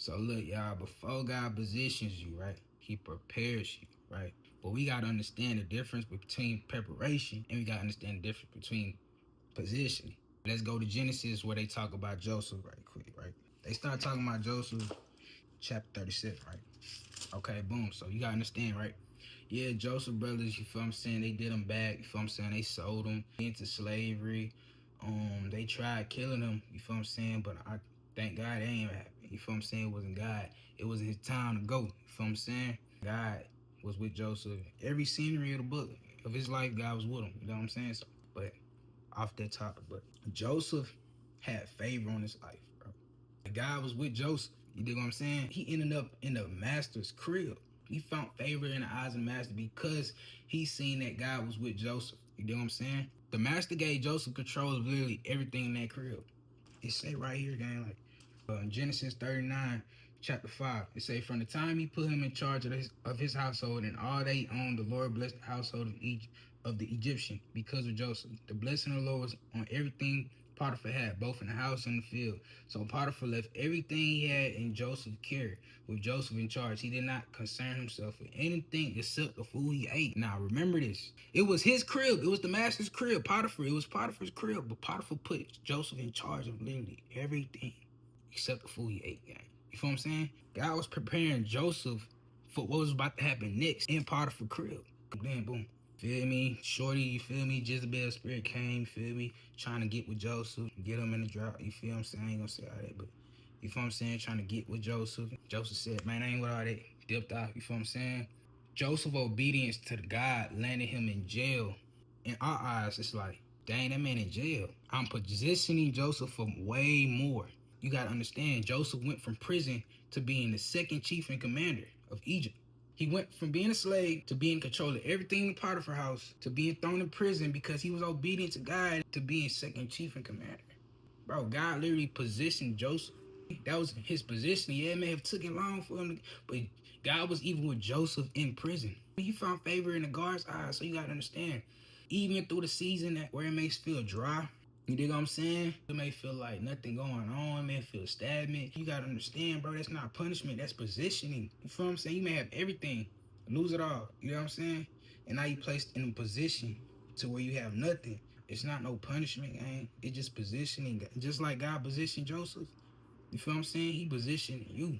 So look, y'all, before God positions you, right, he prepares you, right? But we got to understand the difference between preparation and we got to understand the difference between positioning. Let's go to Genesis where they talk about Joseph right quick, right? They start talking about Joseph, chapter 36, right? Okay, boom. So you got to understand, right? Yeah, Joseph brothers, you feel what I'm saying? They did him back, you feel what I'm saying? They sold him into slavery. They tried killing him, you feel what I'm saying? But I thank God it ain't happened. You feel what I'm saying? It wasn't God. It was his time to go. You feel what I'm saying? God was with Joseph. Every scenery of the book of his life, God was with him. You know what I'm saying? So, but off that topic, but Joseph had favor on his life, bro. God was with Joseph. You dig what I'm saying? He ended up in the master's crib. He found favor in the eyes of the master because he seen that God was with Joseph. You dig what I'm saying? The master gave Joseph control of literally everything in that crib. It say right here, gang, like in Genesis 39, chapter 5, it say, from the time he put him in charge of his household and all they owned, the Lord blessed the household of the Egyptian because of Joseph. The blessing of the Lord was on everything Potiphar had, both in the house and the field. So Potiphar left everything he had in Joseph's care. With Joseph in charge, he did not concern himself with anything except the food he ate. Now remember this. It was his crib. It was the master's crib. Potiphar. It was Potiphar's crib. But Potiphar put Joseph in charge of literally everything except the food he ate, gang. You feel what I'm saying? God was preparing Joseph for what was about to happen next in Potiphar's crib. Then boom. Feel me? Shorty, you feel me? Jezebel's spirit came, feel me? Trying to get with Joseph, get him in the drought. You feel what I'm saying? I ain't gonna say all that, but you feel what I'm saying? Trying to get with Joseph. Joseph said, man, I ain't with all that. Dipped out, you feel what I'm saying? Joseph's obedience to the God landed him in jail. In our eyes, it's like, dang, that man in jail. I'm positioning Joseph for way more. You gotta understand, Joseph went from prison to being the second chief and commander of Egypt. He went from being a slave to being in control of everything in the Potiphar house to being thrown in prison because he was obedient to God to being second chief and commander. Bro, God literally positioned Joseph. That was his position. Yeah, it may have taken long for him, but God was even with Joseph in prison. He found favor in the guard's eyes, so you gotta understand. Even through the season where it may feel dry, you dig what I'm saying? It may feel like nothing going on. It may feel stagnant. You gotta understand, bro, that's not punishment. That's positioning. You feel what I'm saying? You may have everything, lose it all. You know what I'm saying? And now you placed in a position to where you have nothing. It's not no punishment, gang. It's just positioning. Just like God positioned Joseph. You feel what I'm saying? He positioned you.